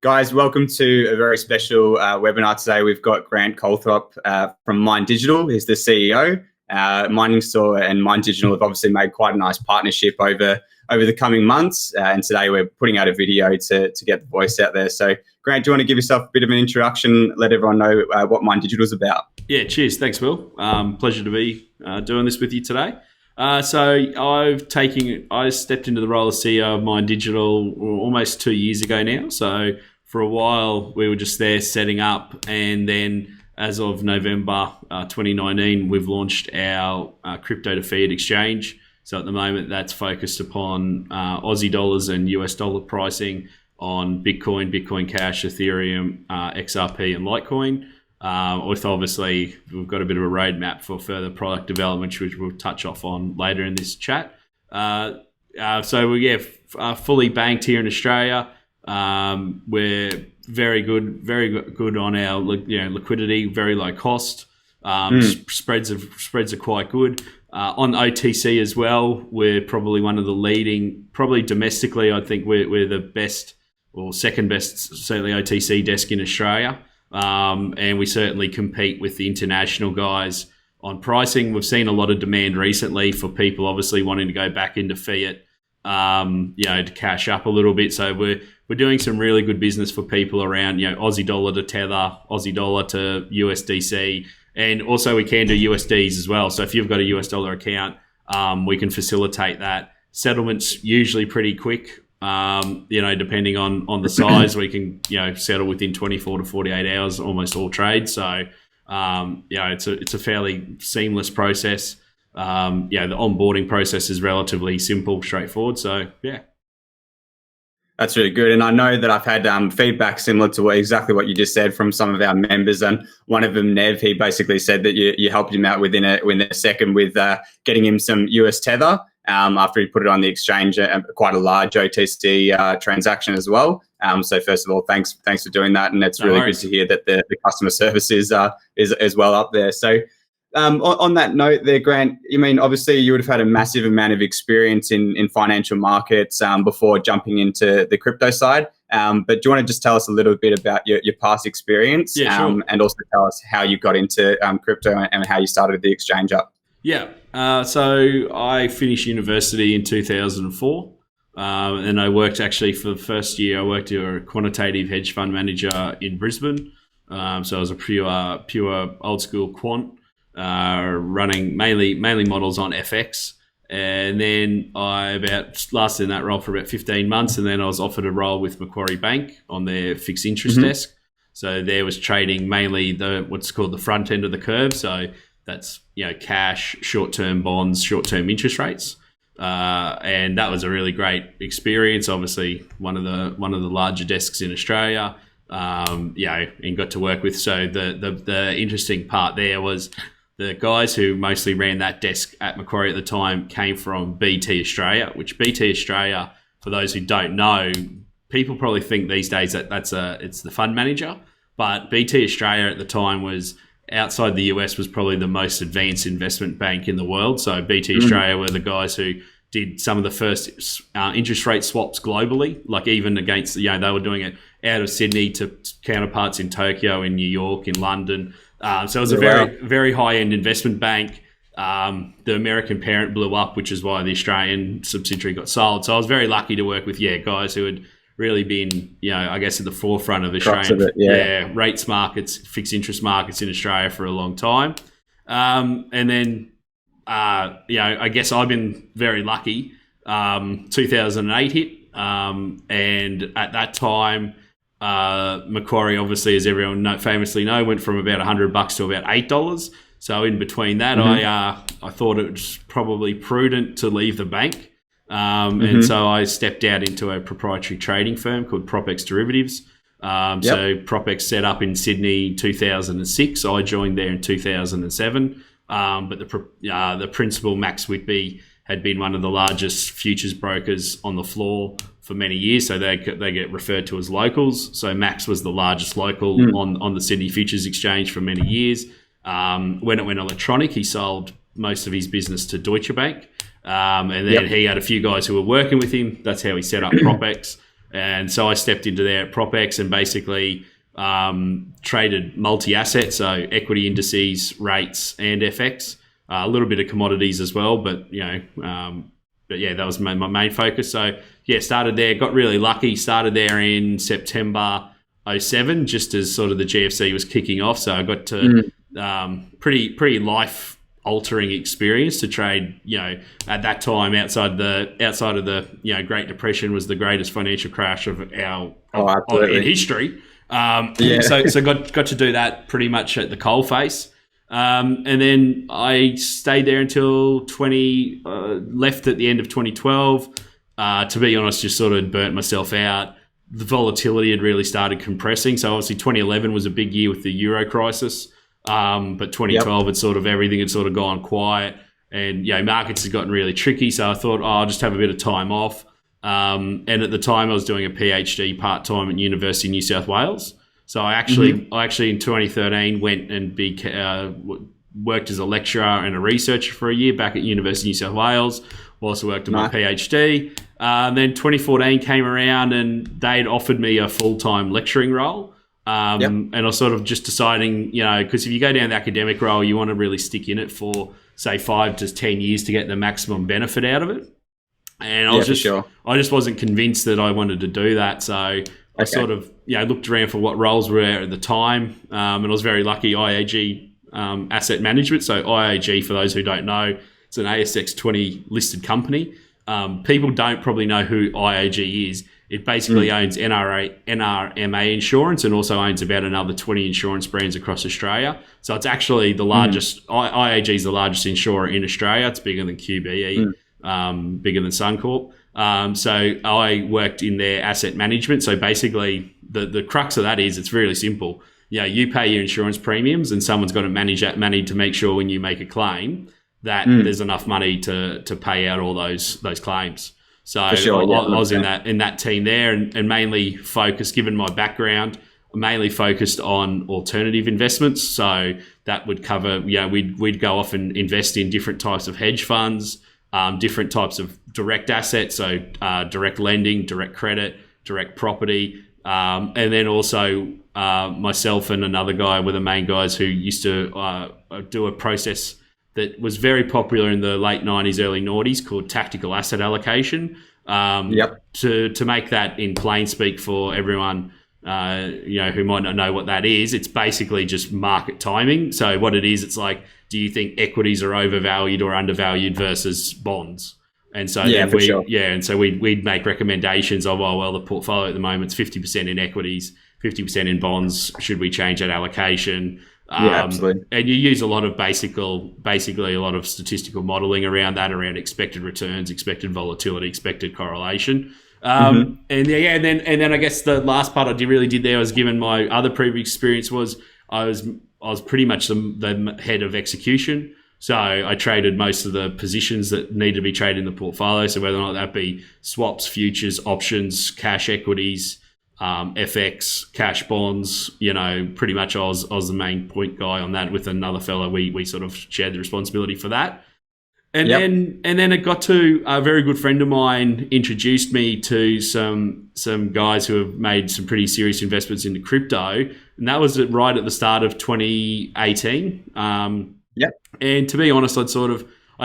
Guys, welcome to a very special webinar today. We've got Grant Colthup from Mind Digital. He's the CEO. Mining Store and Mind Digital have obviously made quite a nice partnership over the coming months. And today we're putting out a video to get the voice out there. So, Grant, do you want to give yourself a bit of an introduction, let everyone know what Mind Digital is about? Yeah, cheers. Thanks, Will. Pleasure to be doing this with you today. So I stepped into the role of CEO of Mind Digital almost 2 years ago now. So for a while, we were just there setting up, and then as of November 2019, we've launched our crypto to fiat exchange. So at the moment, that's focused upon Aussie dollars and US dollar pricing on Bitcoin, Bitcoin Cash, Ethereum, XRP, and Litecoin. With obviously, we've got a bit of a roadmap for further product development, which we'll touch off on later in this chat. So we're fully banked here in Australia. We're very good on our liquidity, very low cost. Spreads are quite good. On OTC as well, we're probably one of the leading, probably domestically, I think we're the best or second best, certainly OTC desk in Australia. And we certainly compete with the international guys on pricing. We've seen a lot of demand recently for people obviously wanting to go back into fiat, to cash up a little bit. So we're doing some really good business for people around, Aussie dollar to Tether, Aussie dollar to USDC, and also we can do USDs as well. So if you've got a US dollar account, we can facilitate that. Settlement's usually pretty quick. Depending on the size, we can, settle within 24 to 48 hours, almost all trades. So, it's a fairly seamless process. The onboarding process is relatively simple, straightforward. So, yeah. That's really good. And I know that I've had feedback similar to exactly what you just said from some of our members. And one of them, Nev, he basically said that you helped him out within a second with getting him some US Tether. After he put it on the exchange, quite a large OTC transaction as well. So first of all, thanks for doing that, and it's really good to hear that the customer service is as well up there. So on that note, there, Grant, obviously you would have had a massive amount of experience in financial markets before jumping into the crypto side. But do you want to just tell us a little bit about your past experience, sure. And also tell us how you got into crypto and how you started the exchange up? Yeah. So I finished university in 2004, and I worked actually for the first year. I worked as a quantitative hedge fund manager in Brisbane. So I was a pure old school quant, running mainly models on FX. And then I lasted in that role for about 15 months, and then I was offered a role with Macquarie Bank on their fixed interest desk. So there was trading mainly what's called the front end of the curve. So that's cash, short-term bonds, short-term interest rates, and that was a really great experience. Obviously, one of the larger desks in Australia, and got to work with. So the interesting part there was the guys who mostly ran that desk at Macquarie at the time came from BT Australia, which BT Australia, for those who don't know, people probably think these days that it's the fund manager, but BT Australia at the time was, outside the US, was probably the most advanced investment bank in the world. So BT Australia were the guys who did some of the first interest rate swaps globally, like even against, they were doing it out of Sydney to counterparts in Tokyo, in New York, in London. So it was a very high-end investment bank. The American parent blew up, which is why the Australian subsidiary got sold. So I was very lucky to work with, guys who had really been, I guess, at the forefront of Australian rates markets, fixed interest markets in Australia for a long time. And then, I guess I've been very lucky. 2008 hit, and at that time, Macquarie, obviously, as everyone famously know, went from about $100 to about $8. So in between that, I thought it was probably prudent to leave the bank. And so I stepped out into a proprietary trading firm called PropX Derivatives. So PropX set up in Sydney in 2006. I joined there in 2007. But the principal, Max Whitby, had been one of the largest futures brokers on the floor for many years. So they get referred to as locals. So Max was the largest local on the Sydney Futures Exchange for many years. When it went electronic, he sold most of his business to Deutsche Bank. And then he had a few guys who were working with him. That's how he set up PropX. And so I stepped into there at PropX and basically traded multi-asset, so equity indices, rates, and FX. A little bit of commodities as well, but that was my main focus. So started there, got really lucky. Started there in September 2007, just as sort of the GFC was kicking off. So I got to pretty life altering experience to trade. At that time, outside of the Great Depression was the greatest financial crash of in history. So got to do that pretty much at the coalface. And then I stayed there until left at the end of 2012. To be honest, just sort of burnt myself out. The volatility had really started compressing. So obviously 2011 was a big year with the Euro crisis. But 2012 everything had sort of gone quiet, and markets had gotten really tricky. So I thought, I'll just have a bit of time off. And at the time I was doing a PhD part-time at University of New South Wales. So I actually in 2013 went and worked as a lecturer and a researcher for a year back at University of New South Wales. Also worked on my PhD. Then 2014 came around and they'd offered me a full-time lecturing role. And I was sort of just deciding, because if you go down the academic role, you want to really stick in it for, say, 5 to 10 years to get the maximum benefit out of it. And I just wasn't convinced that I wanted to do that. So I sort of, looked around for what roles were there at the time. And I was very lucky, IAG Asset Management. So IAG, for those who don't know, it's an ASX 20 listed company. People don't probably know who IAG is. It basically owns NRMA Insurance and also owns about another 20 insurance brands across Australia. So it's actually the largest, IAG is the largest insurer in Australia. It's bigger than QBE, bigger than Suncorp. So I worked in their asset management. So basically the crux of that is it's really simple. You pay your insurance premiums and someone's got to manage that money to make sure when you make a claim that there's enough money to pay out all those claims. So I was in that team there and mainly focused, given my background, mainly focused on alternative investments. So that would cover, we'd go off and invest in different types of hedge funds, different types of direct assets, so direct lending, direct credit, direct property, and then also myself and another guy were the main guys who used to do a process that was very popular in the late 90s, early noughties called tactical asset allocation. To make that in plain speak for everyone, who might not know what that is, it's basically just market timing. So what it is, it's like, do you think equities are overvalued or undervalued versus bonds? And so we'd make recommendations of, the portfolio at the moment is 50% in equities, 50% in bonds. Should we change that allocation? Absolutely. And you use a lot of basically a lot of statistical modeling around that, around expected returns, expected volatility, expected correlation. And then I guess the last part I did there was, given my other previous experience, was I was pretty much the head of execution. So I traded most of the positions that need to be traded in the portfolio. So whether or not that be swaps, futures, options, cash equities, FX, cash bonds, pretty much I was the main point guy on that with another fellow. We sort of shared the responsibility for that. And then it got to a very good friend of mine introduced me to some guys who have made some pretty serious investments into crypto. And that was right at the start of 2018. And to be honest, I'd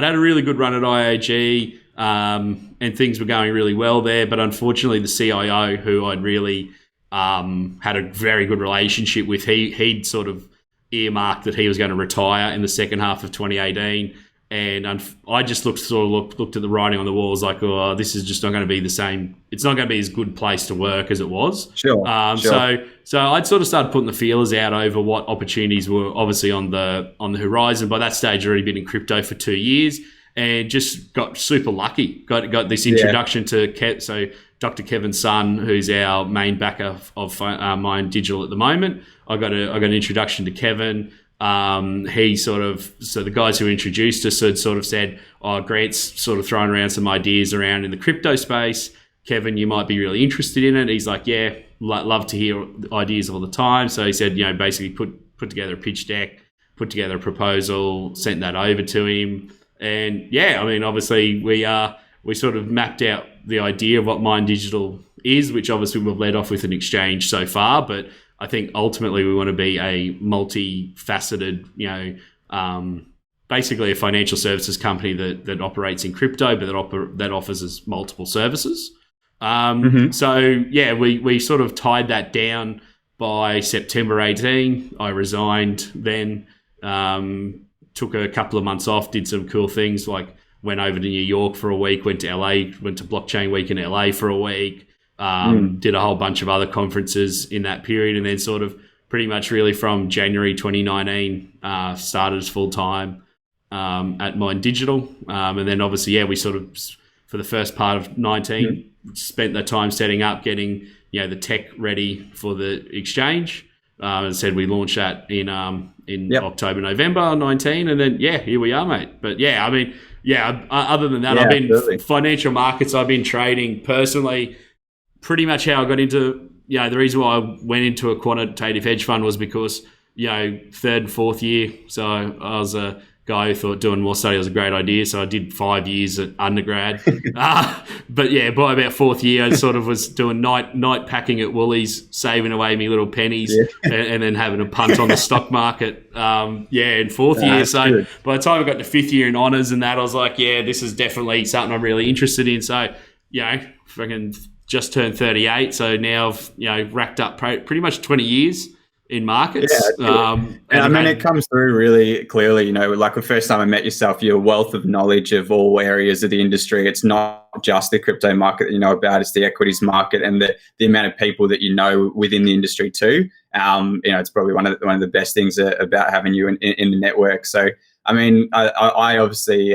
had a really good run at IAG, and things were going really well there. But unfortunately, the CIO, who I'd really had a very good relationship with, he'd sort of earmarked that he was going to retire in the second half of 2018. And I just looked at the writing on the wall. I was like, this is just not going to be the same. It's not going to be as good a place to work as it was. Sure. So I'd sort of started putting the feelers out over what opportunities were obviously on the horizon. By that stage, I'd already been in crypto for 2 years and just got super lucky. Got this introduction to Dr. Kevin Sun, who's our main backer of Mind Digital at the moment. I got an introduction to Kevin. The guys who introduced us had sort of said, Grant's sort of throwing around some ideas around in the crypto space. Kevin, you might be really interested in it. He's like, love to hear ideas all the time. So he said, basically put together a pitch deck, put together a proposal, sent that over to him. And obviously we sort of mapped out the idea of what Mind Digital is, which obviously we've led off with an exchange so far, but I think ultimately we want to be a multifaceted, basically a financial services company that operates in crypto, but that offers us multiple services. So yeah, we sort of tied that down by September 18. I resigned then, took a couple of months off, did some cool things, like went over to New York for a week, went to LA, went to Blockchain Week in LA for a week, did a whole bunch of other conferences in that period, and then sort of pretty much really from January 2019 started as full-time at Mind Digital. And then obviously, we sort of, for the first part of 19, spent the time setting up, getting the tech ready for the exchange. As I said, we launched that in October, November 19, and then here we are, mate. But other than that, I've been financial markets. I've been trading personally. Pretty much how I got into the reason why I went into a quantitative hedge fund was because third and fourth year. So I was a guy who thought doing more study was a great idea. So I did 5 years at undergrad. But by about fourth year, I sort of was doing night packing at Woolies, saving away me little pennies, and then having a punt on the stock market. In fourth year. So good. By the time I got to fifth year in honours and that, I was like, this is definitely something I'm really interested in. So, freaking just turned 38. So now I've, racked up pretty much 20 years in markets. And I mean, it comes through really clearly, like the first time I met yourself, your wealth of knowledge of all areas of the industry. It's not just the crypto market that you know about, it's the equities market and the amount of people that you know within the industry too. It's probably one of the best things about having you in the network. So, I mean, I obviously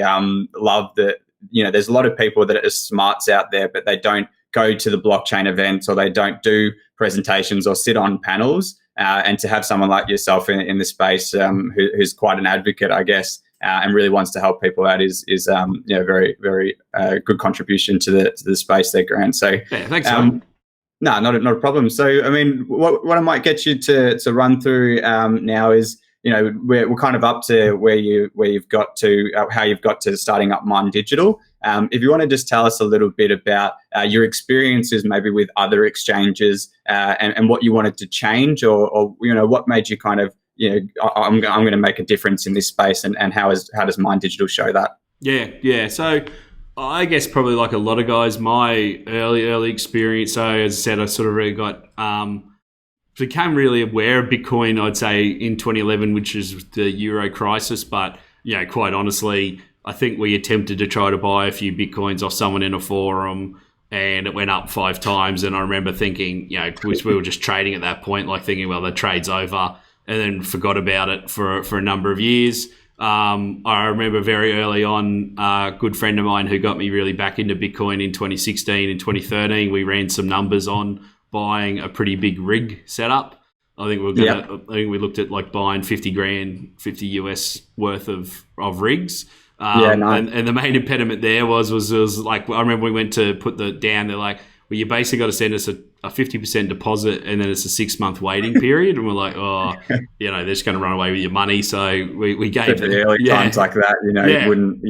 love that, there's a lot of people that are smarts out there, but they don't go to the blockchain events or they don't do presentations or sit on panels. And to have someone like yourself in the space who's quite an advocate, I guess, and really wants to help people out is very, very good contribution to the space there, Grant. So thanks. No, not a problem. So I mean, what I might get you to run through now is, we're kind of up to where you've got to, how you've got to starting up Mind Digital. If you want to just tell us a little bit about your experiences maybe with other exchanges and what you wanted to change or what made you kind of, I'm going to make a difference in this space and how does Mind Digital show that? Yeah. So I guess probably like a lot of guys, my early experience. So as I said, I sort of really got became really aware of Bitcoin, I'd say in 2011, which is the Euro crisis. But quite honestly, I think we attempted to try to buy a few Bitcoins off someone in a forum and it went up 5 times. And I remember thinking, we were just trading at that point, like thinking, well, the trade's over, and then forgot about it for a number of years. I remember very early on, a good friend of mine who got me really back into Bitcoin in 2016 and 2013, we ran some numbers on buying a pretty big rig setup. I think we looked at like buying 50 grand, 50 US worth of rigs. Nice. And the main impediment there was like, I remember we went to put the down, they're like, well, you basically got to send us a 50% deposit and then it's a 6-month waiting period. And we're like, they're just going to run away with your money. So we gave them. Early times like that, you wouldn't.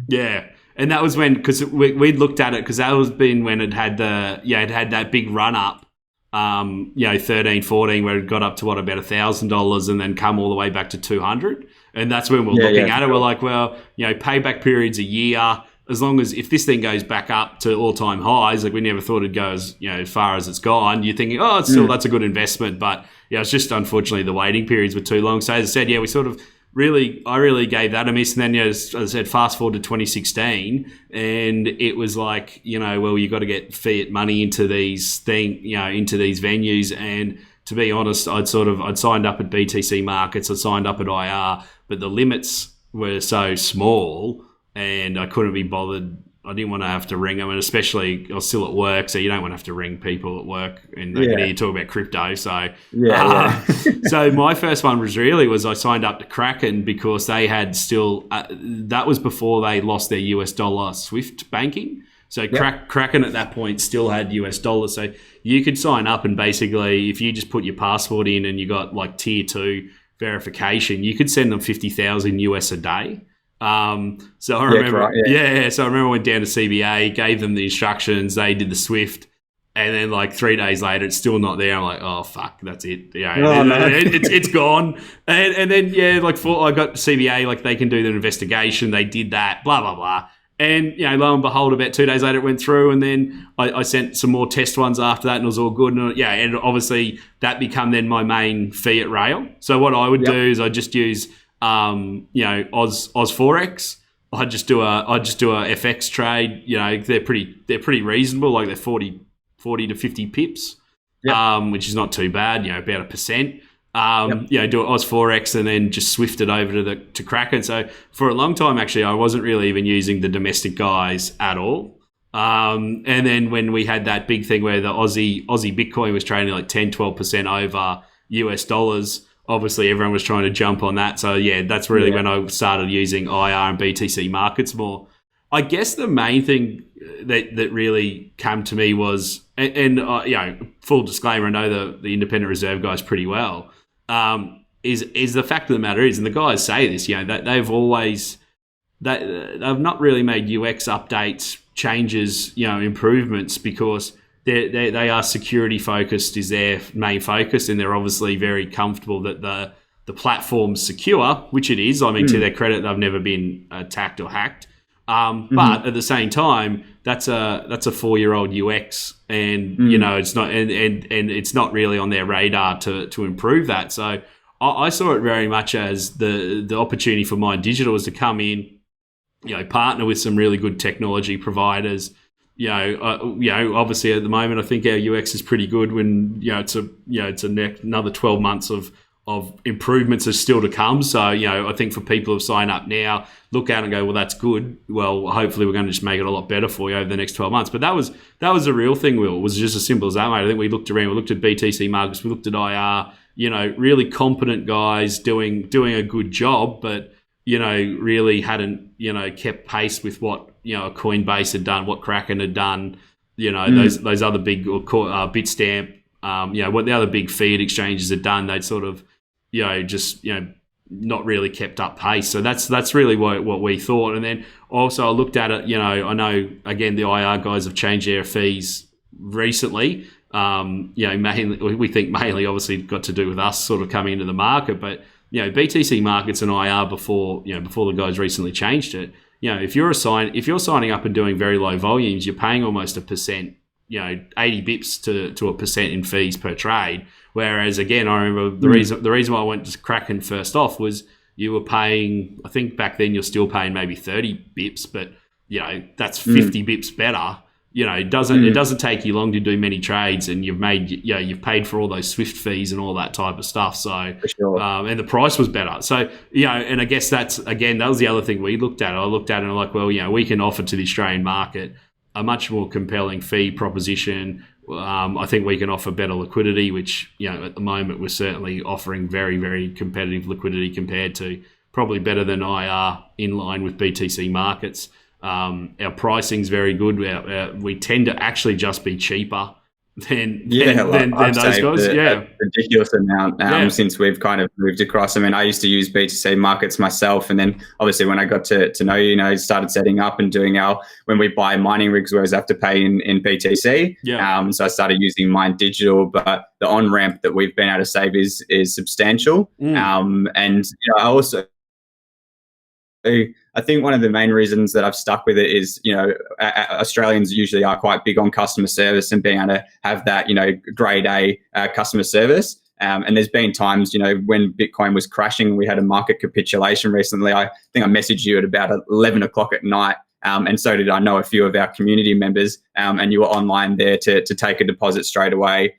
Yeah. And that was when, because we'd looked at it, because that was been when it had that big run up, 13, 14, where it got up to about $1,000 and then come all the way back to 200. And that's when we're looking at it. We're like, well, payback period's a year. As long as if this thing goes back up to all-time highs, like we never thought it'd go as far as it's gone. You're thinking, it's still that's a good investment, but it's just unfortunately the waiting periods were too long. So as I said, we sort of I really gave that a miss. And then, as I said, fast forward to 2016, and it was like, well, you got to get fiat money into these into these venues. And to be honest, I'd signed up at BTC Markets, I signed up at IR, but the limits were so small, and I couldn't be bothered. I didn't want to have to ring them, and especially I was still at work, so you don't want to have to ring people at work and they can hear you talk about crypto. So, so my first one was I signed up to Kraken because they had still that was before they lost their US dollar SWIFT banking. So Kraken at that point still had US dollars, so you could sign up and basically if you just put your passport in and you got like tier 2 verification, you could send them 50,000 US a day. So I remember, so I remember I went down to CBA, gave them the instructions, they did the SWIFT, And then like 3 days later, it's still not there. I'm like, oh fuck, that's it. Yeah, Oh, no. it's gone. And then I got CBA, like they can do the investigation. They did that, blah blah blah. And lo and behold, about 2 days later, it went through. And then I sent some more test ones after that, and it was all good. And obviously that become then my main fiat rail. So what I would do is I just use Oz Forex. I just do a FX trade. They're pretty reasonable. Like they're 40 to 50 pips, which is not too bad. About 1%. Do Oz Forex and then just swift it over to Kraken. So for a long time, actually, I wasn't really even using the domestic guys at all. And then when we had that big thing where the Aussie Bitcoin was trading like 10-12% over US dollars. Obviously, everyone was trying to jump on that. So, that's really when I started using IR and BTC markets more. I guess the main thing that really came to me was, and full disclaimer, I know the independent reserve guys pretty well, is the fact of the matter is, and the guys say this, that they've not really made UX updates, changes, improvements because they are security focused is their main focus, and they're obviously very comfortable that the platform's secure, which it is. I mean, to their credit, they've never been attacked or hacked. But at the same time, that's a 4-year-old UX, and it's not and it's not really on their radar to improve that. So I saw it very much as the opportunity for Mind Digital was to come in, partner with some really good technology providers. Obviously at the moment, I think our UX is pretty good. When it's another 12 months of improvements are still to come. So I think for people who sign up now, look out and go, well, that's good. Well, hopefully we're going to just make it a lot better for you over the next 12 months. But that was a real thing. Will was just as simple as that, mate. I think we looked around, we looked at BTC markets, we looked at IR. Really competent guys doing a good job, but really hadn't kept pace with what a Coinbase had done, what Kraken had done, those other big Bitstamp, what the other big fiat exchanges had done. They'd sort of not really kept up pace. So that's really what we thought. And then also I looked at it. I know again the IR guys have changed their fees recently. Mainly we think obviously got to do with us sort of coming into the market, but BTC markets and IR before the guys recently changed it. If you're signing up and doing very low volumes, you're paying almost 1%, 80 bips to 1% in fees per trade. Whereas again, I remember the reason why I went to Kraken first off was you were paying, I think back then you're still paying maybe 30 bips, but that's 50 bips better. It doesn't take you long to do many trades, and you've paid for all those Swift fees and all that type of stuff. So, for sure. And the price was better. So, and I guess that was the other thing we looked at. I looked at it and I'm like, well, we can offer to the Australian market a much more compelling fee proposition. I think we can offer better liquidity, which, at the moment we're certainly offering very, very competitive liquidity compared to probably better than IR in line with BTC markets. Our pricing's very good. We tend to actually just be cheaper than those guys. A ridiculous amount since we've kind of moved across. I mean, I used to use BTC markets myself, and then obviously when I got to know started setting up and doing when we buy mining rigs, we always have to pay in BTC. So I started using Mind Digital, but the on ramp that we've been able to save is substantial. And I also, I think one of the main reasons that I've stuck with it is, Australians usually are quite big on customer service and being able to have that, grade A customer service. And there's been times, when Bitcoin was crashing, we had a market capitulation recently. I think I messaged you at about 11 o'clock at night. And so did I know a few of our community members, and you were online there to take a deposit straight away,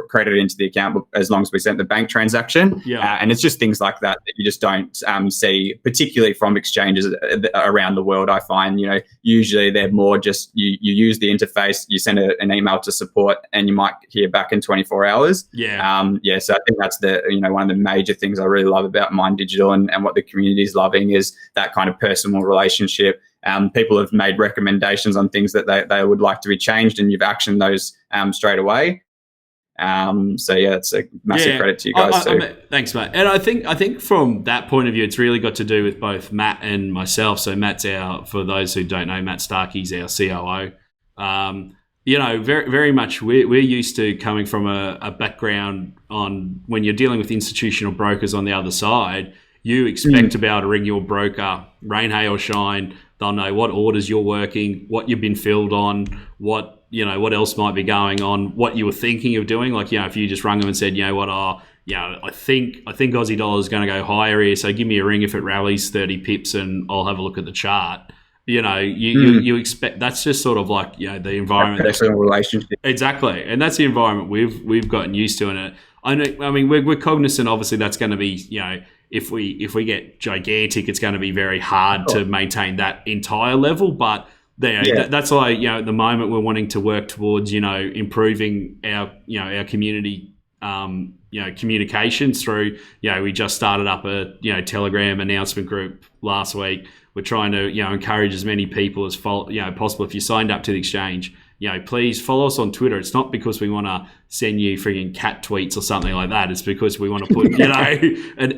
credit into the account as long as we sent the bank transaction. And it's just things like that you just don't see, particularly from exchanges around the world. I find, usually they're more just you use the interface, you send an email to support, and you might hear back in 24 hours. So I think that's one of the major things I really love about Mind Digital and what the community is loving is that kind of personal relationship. People have made recommendations on things that they would like to be changed, and you've actioned those straight away. It's a massive credit to you guys too. Thanks, mate. And I think from that point of view, it's really got to do with both Matt and myself. So Matt's for those who don't know, Matt Starkey's our COO. very, very much we're used to coming from a background on when you're dealing with institutional brokers on the other side, you expect to be able to ring your broker, rain, hail, or shine. They'll know what orders you're working, what you've been filled on, what else might be going on, what you were thinking of doing. Like, if you just rung them and said, I think Aussie dollar is going to go higher here, so give me a ring if it rallies 30 pips and I'll have a look at the chart. You expect that's just sort of like the environment. Personal relationship. Exactly, and that's the environment we've gotten used to. And we're cognizant. Obviously, that's going to be if we get gigantic, it's going to be very hard to maintain that entire level. But that's why at the moment we're wanting to work towards improving our community communications through. We just started up a Telegram announcement group last week. We're trying to encourage as many people as possible. If you signed up to the exchange, please follow us on Twitter. It's not because we want to send you frigging cat tweets or something like that. It's because we want to put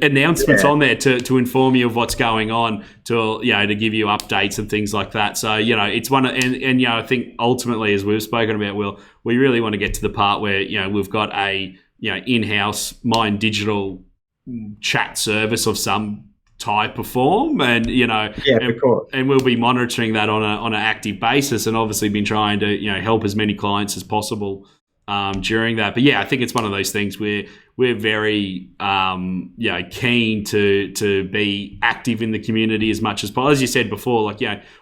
announcements on there to inform you of what's going on, to give you updates and things like that. So it's one and I think ultimately, as we've spoken about, Will, we really want to get to the part where we've got a in-house Mind Digital chat service of some type of form, and and we'll be monitoring that on an active basis, and obviously been trying to help as many clients as possible during that. But I think it's one of those things where we're very keen to be active in the community as much as possible. As you said before,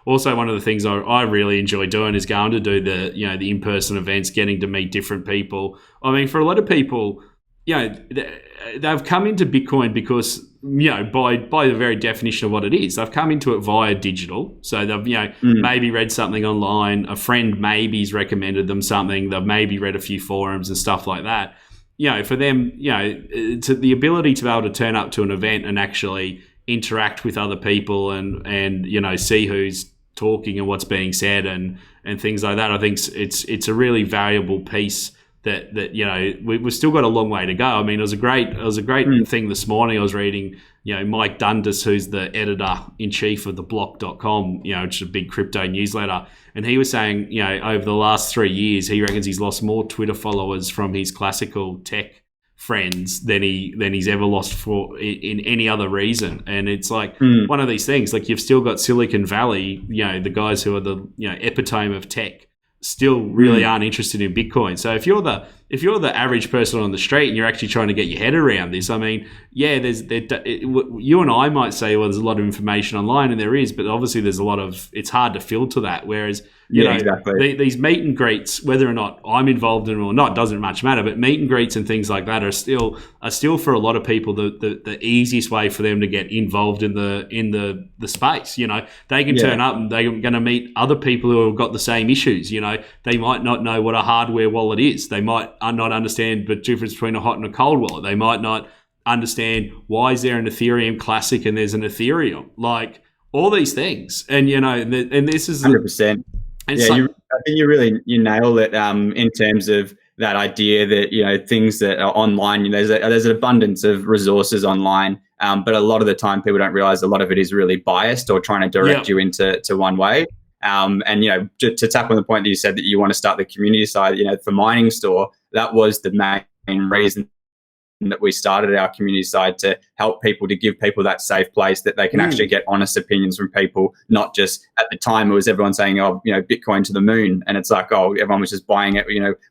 also one of the things I really enjoy doing is going to do the in-person events, getting to meet different people. I mean, for a lot of people, they've come into Bitcoin because by the very definition of what it is, they've come into it via digital. So they've maybe read something online, a friend maybe's recommended them something, they've maybe read a few forums and stuff like that. For them, to the ability to be able to turn up to an event and actually interact with other people and see who's talking and what's being said and things like that, I think it's a really valuable piece that we've still got a long way to go. I mean, it was a great thing this morning. I was reading, Mike Dundas, who's the editor-in-chief of theblock.com, which is a big crypto newsletter, and he was saying, over the last 3 years, he reckons he's lost more Twitter followers from his classical tech friends than he's ever lost for in any other reason. And it's like one of these things. Like, you've still got Silicon Valley, the guys who are the epitome of tech, still really aren't interested in Bitcoin. So if you're the average person on the street and you're actually trying to get your head around this, I mean, you and I might say, well, there's a lot of information online, and there is, but obviously there's it's hard to filter that. Whereas exactly. These meet and greets, whether or not I'm involved in them or not, doesn't much matter. But meet and greets and things like that are still for a lot of people the easiest way for them to get involved in the space. They can turn up and they're going to meet other people who have got the same issues. They might not know what a hardware wallet is. They might not understand the difference between a hot and a cold wallet. They might not understand why is there an Ethereum Classic and there's an Ethereum, like all these things. And and this is 100%. I think you nail it in terms of that idea that things that are online. There's an abundance of resources online, but a lot of the time people don't realize a lot of it is really biased or trying to direct you into one way. And to tap on the point that you said that you want to start the community side, for Mining Store, that was the main reason that we started our community side, to help people, to give people that safe place that they can actually get honest opinions from people, not just at the time it was everyone saying, Bitcoin to the moon. And it's like, everyone was just buying it,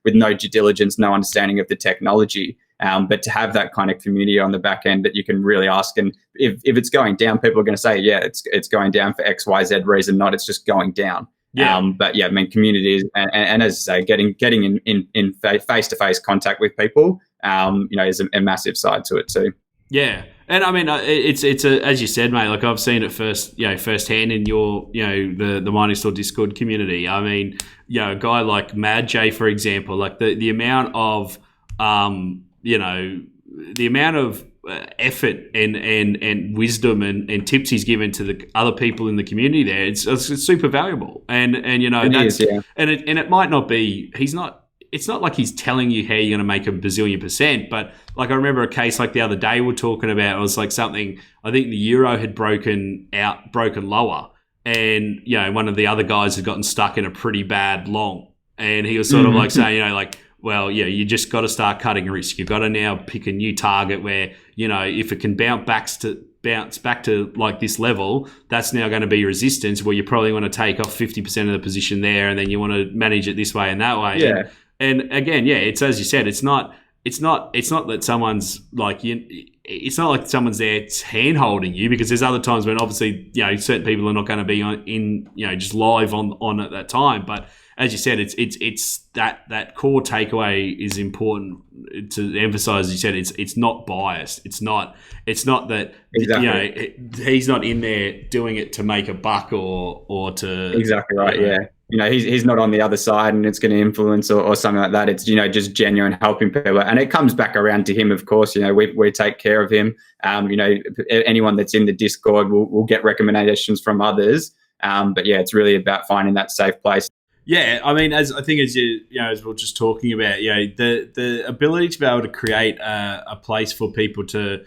with no due diligence, no understanding of the technology. But to have that kind of community on the back end that you can really ask, and if it's going down, people are going to say, it's going down for X, Y, Z reason, not it's just going down. But I mean, communities and as I say, getting in face-to-face contact with people, is a massive side to it too. Yeah. And I mean, it's as you said, mate, like I've seen it firsthand in your, the Mining Store Discord community. I mean, a guy like Mad J, for example, like the amount of, the amount of effort and wisdom and tips he's given to the other people in the community there, it's super valuable. And it might not be, it's not like he's telling you how you're going to make a bazillion percent, but like I remember a case like the other day we're talking about, it was like something, I think the euro had broken lower, and one of the other guys had gotten stuck in a pretty bad long, And he was sort of like saying, like, well, yeah, you just got to start cutting risk. You've got to now pick a new target where, if it can bounce back to like this level, that's now going to be resistance where you probably want to take off 50% of the position there, and then you want to manage it this way and that way. Yeah. And again, yeah, it's as you said, it's not that someone's like it's not like someone's there hand holding you, because there's other times when obviously certain people are not going to be just live on at that time. But as you said, it's that core takeaway is important to emphasize. As you said, it's not biased. It's not that exactly. He's not in there doing it to make a buck or to exactly right. Yeah. He's not on the other side and it's going to influence or something like that. It's, just genuine helping people. And it comes back around to him, of course. We take care of him. Anyone that's in the Discord will get recommendations from others. But yeah, it's really about finding that safe place. Yeah, I mean, as we're just talking about, the ability to be able to create a place for people to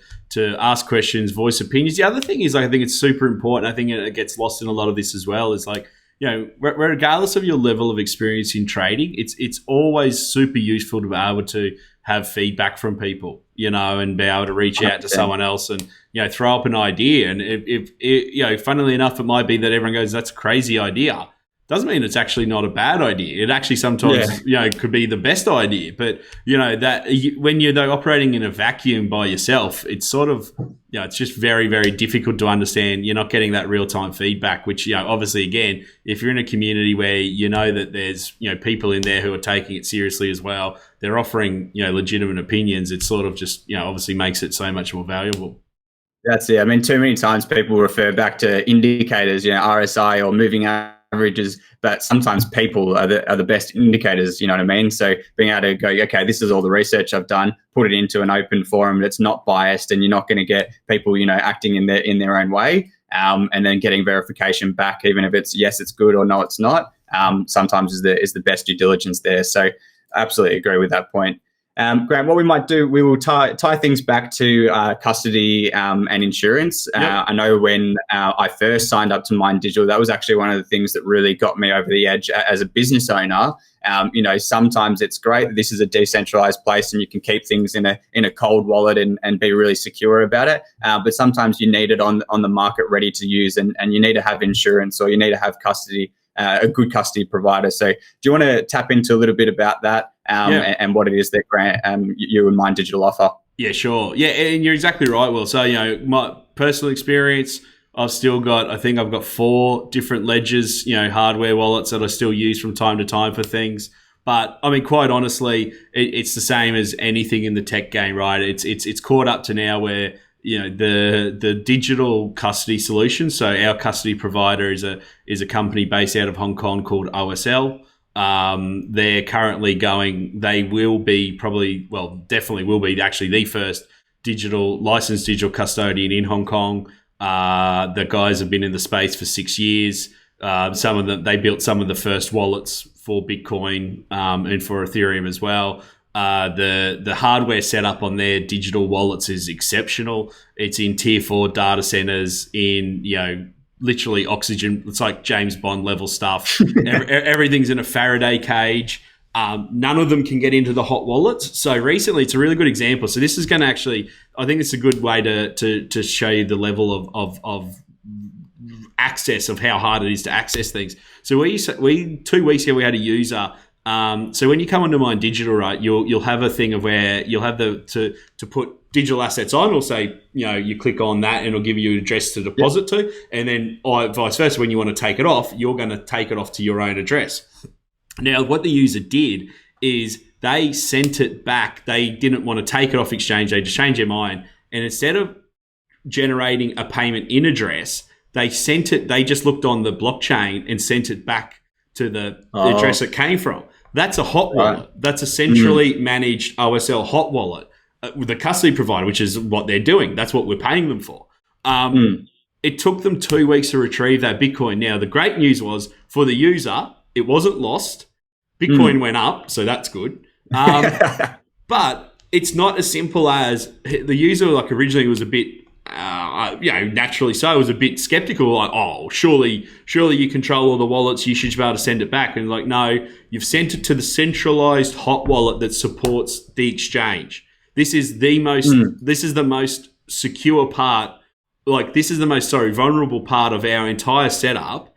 ask questions, voice opinions. The other thing is, I think it's super important. I think it gets lost in a lot of this as well. Is like, regardless of your level of experience in trading, it's always super useful to be able to have feedback from people, and be able to reach out to someone else and, throw up an idea. And if funnily enough, it might be that everyone goes, that's a crazy idea. Doesn't mean it's actually not a bad idea. It actually sometimes, could be the best idea. But, that when you're operating in a vacuum by yourself, it's sort of, it's just very, very difficult to understand. You're not getting that real-time feedback, which, obviously, again, if you're in a community where that there's, people in there who are taking it seriously as well, they're offering, legitimate opinions, it sort of just, obviously makes it so much more valuable. That's it. I mean, too many times people refer back to indicators, RSI or moving averages, but sometimes people are the best indicators, you know what I mean? So being able to go, okay, this is all the research I've done, put it into an open forum that's not biased, and you're not going to get people, acting in their own way, and then getting verification back, even if it's yes, it's good, or no, it's not. Sometimes is the best due diligence there. So absolutely agree with that point. Grant, what we might do, we will tie things back to custody and insurance. Yep. I know when I first signed up to Mind Digital, that was actually one of the things that really got me over the edge as a business owner. Sometimes it's great that this is a decentralized place and you can keep things in a cold wallet and be really secure about it. But sometimes you need it on the market ready to use, and you need to have insurance, or you need to have custody. A good custody provider. So do you want to tap into a little bit about that and what it is that Grant, you and Mind Digital offer? Yeah, sure. Yeah, and you're exactly right, Will. So, my personal experience, I think I've got 4 different ledgers, hardware wallets that I still use from time to time for things. But I mean, quite honestly, it's the same as anything in the tech game, right? It's caught up to now where the digital custody solution. So our custody provider is a company based out of Hong Kong called OSL. They're currently definitely will be actually the first licensed digital custodian in Hong Kong. The guys have been in the space for 6 years. They built some of the first wallets for Bitcoin and for Ethereum as well. The hardware setup on their digital wallets is exceptional. It's in tier 4 data centers in, literally oxygen. It's like James Bond level stuff. Everything's in a Faraday cage. None of them can get into the hot wallets. So recently, it's a really good example. So this is going to actually, I think it's a good way to show you the level of access, of how hard it is to access things. So we 2 weeks ago, we had a user. So when you come onto Mind Digital, right, you'll have a thing of where you'll have to put digital assets on, or say, you click on that and it'll give you an address to deposit to, and then vice versa, when you want to take it off, you're going to take it off to your own address. Now, what the user did is they sent it back. They didn't want to take it off exchange. They just changed their mind, and instead of generating a payment in address, they just looked on the blockchain and sent it back to the address it came from. That's a hot wallet. That's a centrally managed OSL hot wallet with a custody provider, which is what they're doing. That's what we're paying them for. It took them 2 weeks to retrieve that Bitcoin. Now, the great news was for the user, it wasn't lost. Bitcoin went up, so that's good. But it's not as simple as the user, like originally was a bit, naturally so, was a bit skeptical. Like, oh, surely you control all the wallets. You should be able to send it back. And like, no, you've sent it to the centralized hot wallet that supports the exchange. This is the most. This is the most secure part. Like, this is the most vulnerable part of our entire setup.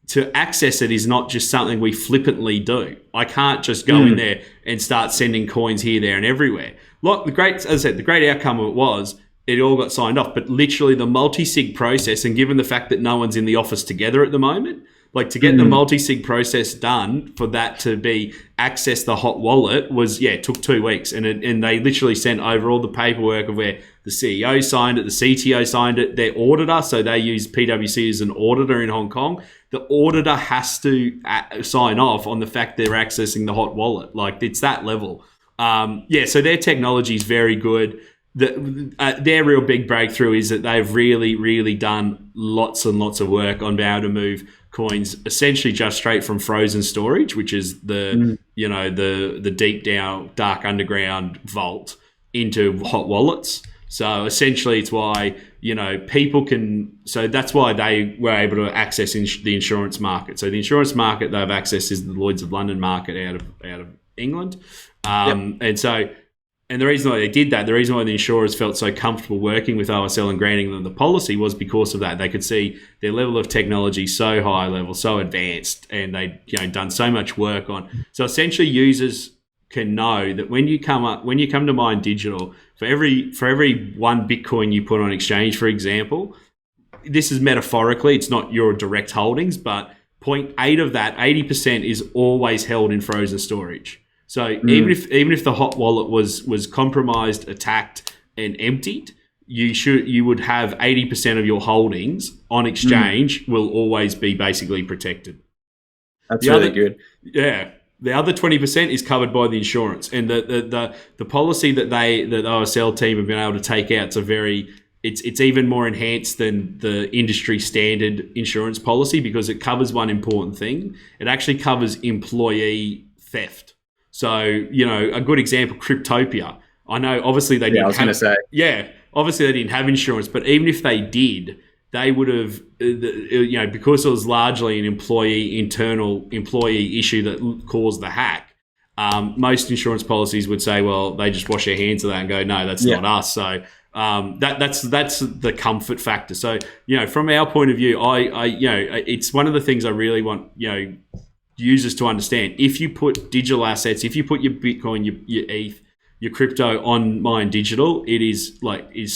To access it is not just something we flippantly do. I can't just go in there and start sending coins here, there, and everywhere. Like, as I said, the great outcome of it was it all got signed off. But literally the multi-sig process, and given the fact that no one's in the office together at the moment, like to get the multi-sig process done for that to be access the hot wallet was, it took 2 weeks. And they literally sent over all the paperwork of where the CEO signed it, the CTO signed it, their auditor. So they use PwC as an auditor in Hong Kong. The auditor has to sign off on the fact they're accessing the hot wallet. Like, it's that level. So their technology is very good. Their real big breakthrough is that they've really, really done lots and lots of work on being able to move coins essentially just straight from frozen storage, which is the deep down dark underground vault, into hot wallets. So essentially it's why people can, so that's why they were able to access the insurance market. So the insurance market they've accessed is the Lloyd's of London market out of England. And the reason why they did that, the reason why the insurers felt so comfortable working with OSL and granting them the policy was because of that. They could see their level of technology so high level, so advanced, and they'd done so much work on. So essentially users can know that when you come to Mine Digital, for every one Bitcoin you put on exchange, for example, this is metaphorically, it's not your direct holdings, but 0.8 of that, 80% is always held in frozen storage. So even if the hot wallet was compromised, attacked, and emptied, you would have 80% of your holdings on exchange will always be basically protected. That's really good. Yeah. The other 20% is covered by the insurance, and the policy that the OSL team have been able to take out it's even more enhanced than the industry standard insurance policy, because it covers one important thing. It actually covers employee theft. So, a good example, Cryptopia. I know obviously they didn't obviously they didn't have insurance, but even if they did, they would have, because it was largely an internal employee issue that caused the hack. Most insurance policies would say, well, they just wash their hands of that and go, no, that's not us. So that's the comfort factor. So, from our point of view, it's one of the things I really want, users to understand. If you put digital assets, if you put your Bitcoin, your ETH, your crypto on Mine Digital, it is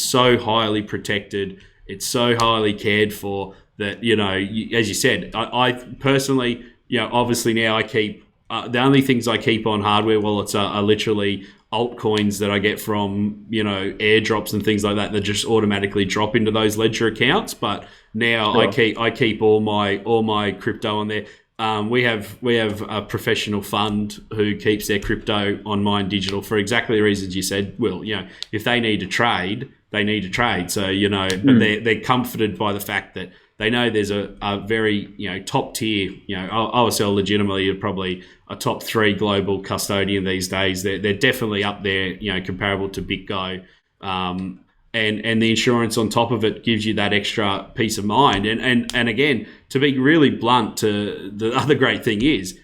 so highly protected. It's so highly cared for that, as you said, I personally, obviously now I keep, the only things I keep on hardware wallets are literally altcoins that I get from, airdrops and things like that just automatically drop into those ledger accounts. But now I keep all my crypto on there. We have a professional fund who keeps their crypto on Mine Digital for exactly the reasons you said. Well, if they need to trade, they need to trade. So, but they're comforted by the fact that they know there's a very, top tier, OSL legitimately are probably a top 3 global custodian these days. They're definitely up there, comparable to BitGo. And the insurance on top of it gives you that extra peace of mind. And again, to be really blunt, to the other great thing is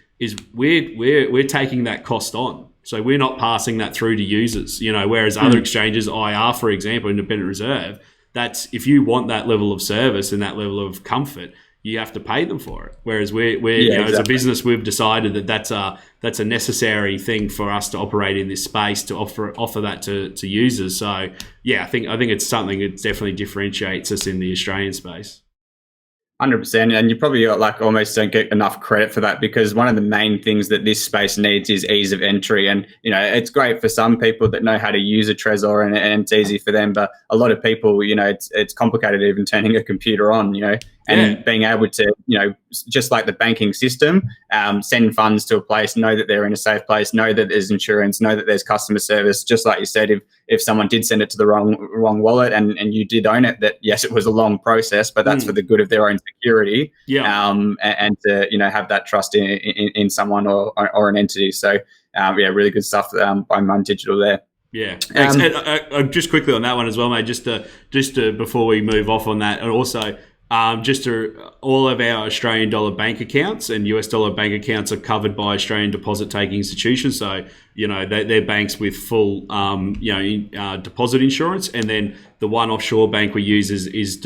we're taking that cost on. So we're not passing that through to users, whereas other exchanges, IR, for example, Independent Reserve, that's if you want that level of service and that level of comfort, you have to pay them for it. Whereas as a business, we've decided that that's a necessary thing for us to operate in this space, to offer that to users. So I think it's something that definitely differentiates us in the Australian space. 100%, and you probably almost don't get enough credit for that, because one of the main things that this space needs is ease of entry. And it's great for some people that know how to use a Trezor and it's easy for them, but a lot of people, it's complicated even turning a computer on, and being able to, just like the banking system, send funds to a place, know that they're in a safe place, know that there's insurance, know that there's customer service. Just like you said, if someone did send it to the wrong wallet and you did own it, that yes, it was a long process, but that's for the good of their own security. And to have that trust in someone or an entity. So really good stuff by Mine Digital there. Yeah. Thanks. Just quickly on that one as well, mate. Just to before we move off on that, and also all of our Australian dollar bank accounts and US dollar bank accounts are covered by Australian deposit taking institutions. So, they're banks with full, deposit insurance. And then the one offshore bank we use is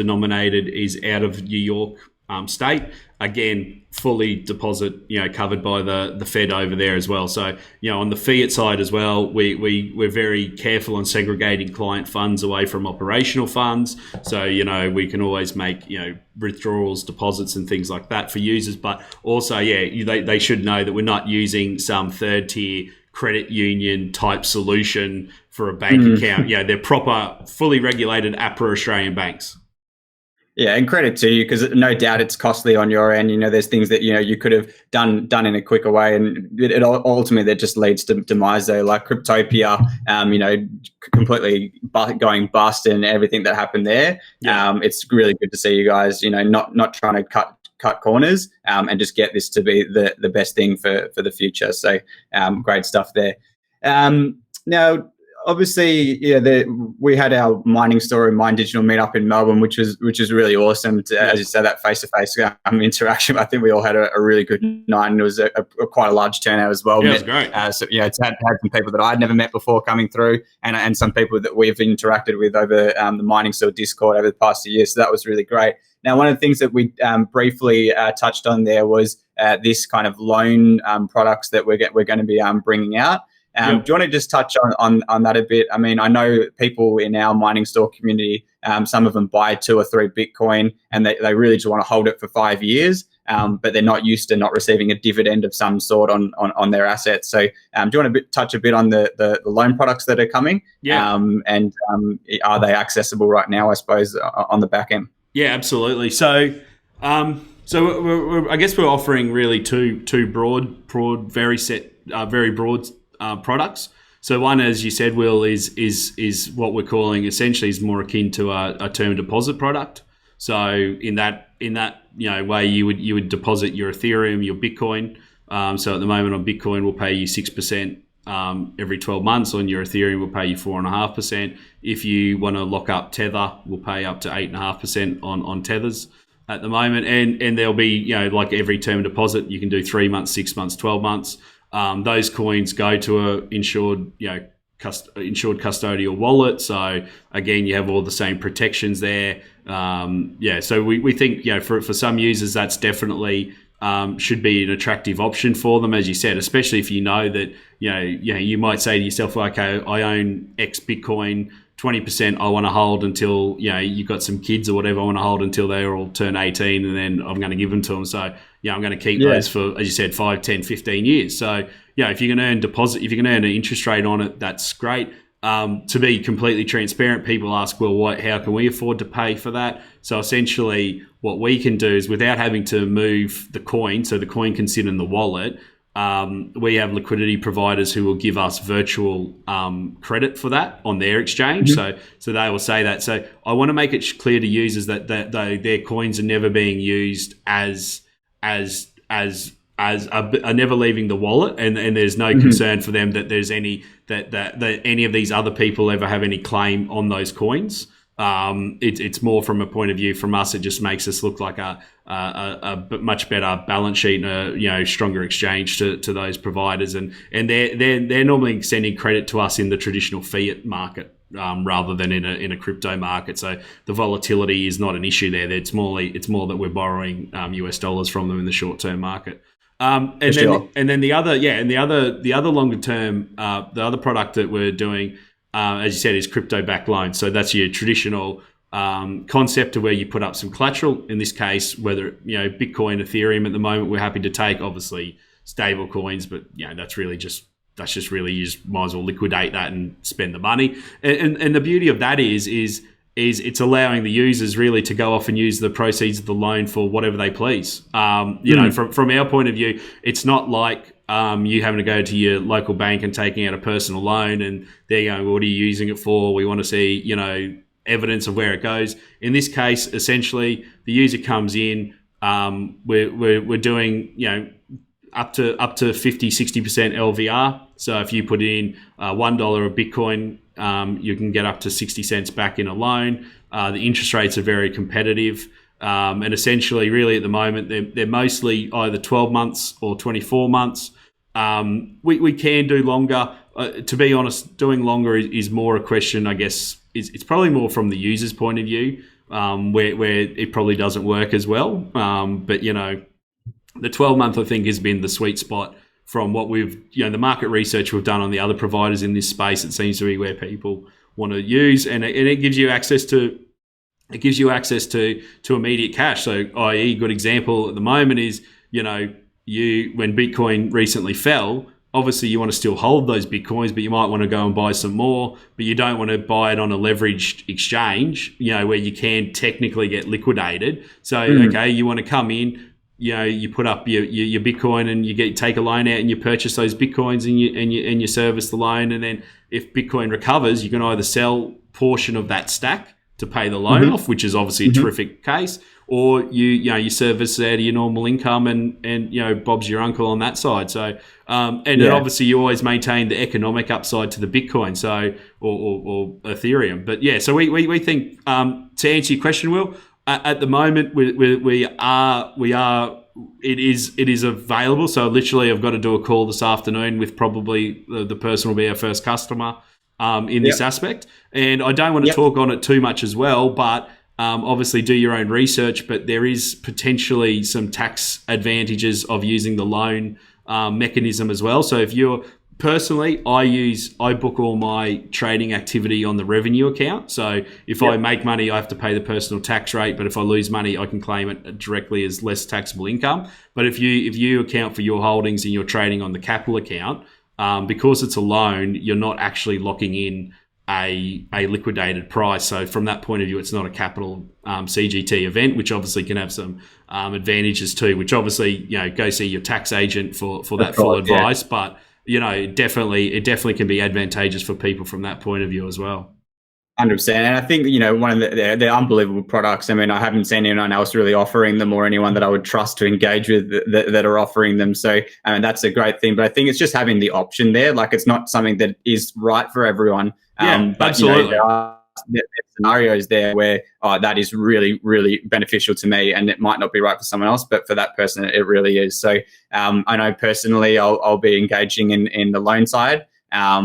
out of New York state. Again, fully deposit, covered by the Fed over there as well. So, on the fiat side as well, we're very careful on segregating client funds away from operational funds. So, we can always make, withdrawals, deposits and things like that for users. But also, they should know that we're not using some third tier credit union type solution for a bank account. They're proper, fully regulated APRA Australian banks. Yeah, and credit to you, because no doubt it's costly on your end. There's things that you could have done in a quicker way, and it ultimately that just leads to demise. Though, like Cryptopia, completely going bust and everything that happened there. Yeah. It's really good to see you guys, not trying to cut corners, and just get this to be the best thing for the future. So, great stuff there. Now, obviously, we had our mining store and Mine Digital meetup in Melbourne, which was really awesome. As you said, that face-to-face interaction. I think we all had a really good night, and it was quite a large turnout as well. Yeah, it was great. It's had some people that I'd never met before coming through, and some people that we've interacted with over the Mining Store Discord over the past few years. So that was really great. Now, one of the things that we briefly touched on there was this kind of loan products that we're going to be bringing out. Do you want to just touch on that a bit? I mean, I know people in our mining store community, some of them buy 2 or 3 Bitcoin, and they really just want to hold it for 5 years, but they're not used to not receiving a dividend of some sort on their assets. So do you want to touch a bit on the loan products that are coming? Yeah. And are they accessible right now, I suppose, on the back end? Yeah, absolutely. So I guess we're offering really two broad, very broad products. So one, as you said, Will, is what we're calling essentially is more akin to a term deposit product. So in that way, you would deposit your Ethereum, your Bitcoin. So at the moment on Bitcoin, we'll pay you 6% every 12 months. On your Ethereum, we'll pay you 4.5%. If you want to lock up Tether, we'll pay up to 8.5% on Tethers at the moment. And there'll be, like every term deposit, you can do 3 months, 6 months, 12 months. Those coins go to a insured custodial wallet. So again, you have all the same protections there. So we think, for some users, that's definitely should be an attractive option for them, as you said, especially if you know that, you might say to yourself, okay, I own X Bitcoin, 20% I want to hold until, you've got some kids or whatever, I want to hold until they all turn 18, and then I'm going to give them to them. So, I'm going to keep those for, as you said, 5, 10, 15 years. So, if you can earn an interest rate on it, that's great. To be completely transparent, people ask, well, how can we afford to pay for that? So essentially what we can do is, without having to move the coin, so the coin can sit in the wallet, we have liquidity providers who will give us virtual credit for that on their exchange. Mm-hmm. So they will say that. So I want to make it clear to users that their coins are never being used are never leaving the wallet, and there's no concern for them that there's any that any of these other people ever have any claim on those coins. It's more from a point of view from us. It just makes us look like a much better balance sheet and a stronger exchange to those providers, and they're normally sending credit to us in the traditional fiat market. Rather than in a crypto market, so the volatility is not an issue there. It's more that we're borrowing US dollars from them in the short term market. And then the other longer term, the other product that we're doing, as you said, is crypto backed loans. So that's your traditional concept of where you put up some collateral. In this case, whether Bitcoin, Ethereum at the moment, we're happy to take obviously stable coins, but that's just really you just might as well liquidate that and spend the money. And the beauty of that is it's allowing the users really to go off and use the proceeds of the loan for whatever they please. From our point of view, it's not like you having to go to your local bank and taking out a personal loan and they're going, well, what are you using it for? We want to see, evidence of where it goes. In this case, essentially, the user comes in, we're doing, up to 50-60% LVR. So if you put in $1 of Bitcoin, you can get up to 60 cents back in a loan. The interest rates are very competitive. And essentially, really at the moment, they're mostly either 12 months or 24 months. We can do longer. To be honest, doing longer is more a question, I guess, it's probably more from the user's point of view, where it probably doesn't work as well. But, the 12-month, I think, has been the sweet spot from what the market research we've done on the other providers in this space. It seems to be where people want to use, and it gives you access to immediate cash. So, i.e., good example at the moment is, when Bitcoin recently fell, obviously you want to still hold those Bitcoins, but you might want to go and buy some more, but you don't want to buy it on a leveraged exchange, where you can technically get liquidated. So, okay, you want to come in, you put up your Bitcoin and you take a loan out and you purchase those Bitcoins and you service the loan. And then if Bitcoin recovers, you can either sell portion of that stack to pay the loan off, which is obviously a terrific case, or you service out of your normal income and Bob's your uncle on that side. So then obviously you always maintain the economic upside to the Bitcoin, so or Ethereum. But yeah, so we think to answer your question, Will, at the moment we are it is available. So literally, I've got to do a call this afternoon with probably the person will be our first customer in this aspect. And I don't want to talk on it too much as well, but obviously do your own research. But there is potentially some tax advantages of using the loan mechanism as well. So if you're personally, I book all my trading activity on the revenue account. So if I make money, I have to pay the personal tax rate. But if I lose money, I can claim it directly as less taxable income. But if you account for your holdings and you're trading on the capital account, because it's a loan, you're not actually locking in a liquidated price. So from that point of view, it's not a capital CGT event, which obviously can have some advantages too, which obviously, go see your tax agent for that full advice. But it definitely can be advantageous for people from that point of view as well. 100%. And I think, one of they're unbelievable products. I mean, I haven't seen anyone else really offering them, or anyone that I would trust to engage with that are offering them. So, that's a great thing. But I think it's just having the option there. Like, it's not something that is right for everyone. But, absolutely. There are scenarios there where that is really, really beneficial to me, and it might not be right for someone else, but for that person, it really is. So I know personally I'll be engaging in the loan side. I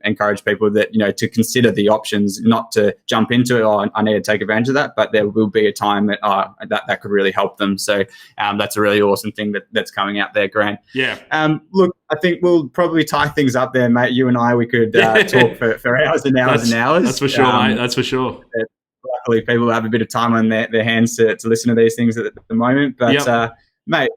encourage people that, to consider the options, not to jump into it. I need to take advantage of that, but there will be a time that could really help them. So that's a really awesome thing that's coming out there, Grant. Yeah. Look, I think we'll probably tie things up there, mate. You and I, we could talk for hours and hours and hours. That's for sure, mate. That's for sure. Luckily, people have a bit of time on their hands to listen to these things at the moment, but. Mate,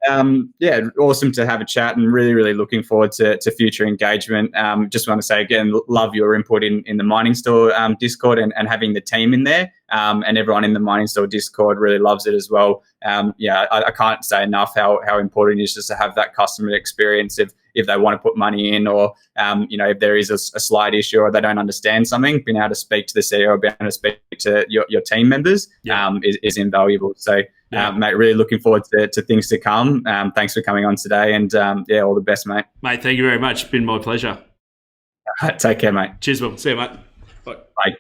awesome to have a chat, and really, really looking forward to future engagement. Just want to say again, love your input in the Mining Store Discord and having the team in there. And everyone in the Mining Store Discord really loves it as well. I can't say enough how important it is just to have that customer experience if they want to put money in, or if there is a slight issue or they don't understand something, being able to speak to the CEO, being able to speak to your team members is invaluable. So, mate, really looking forward to things to come. Thanks for coming on today, and all the best, mate. Mate, thank you very much. It's been my pleasure. Take care, mate. Cheers, Will. See you, mate. Bye. Bye.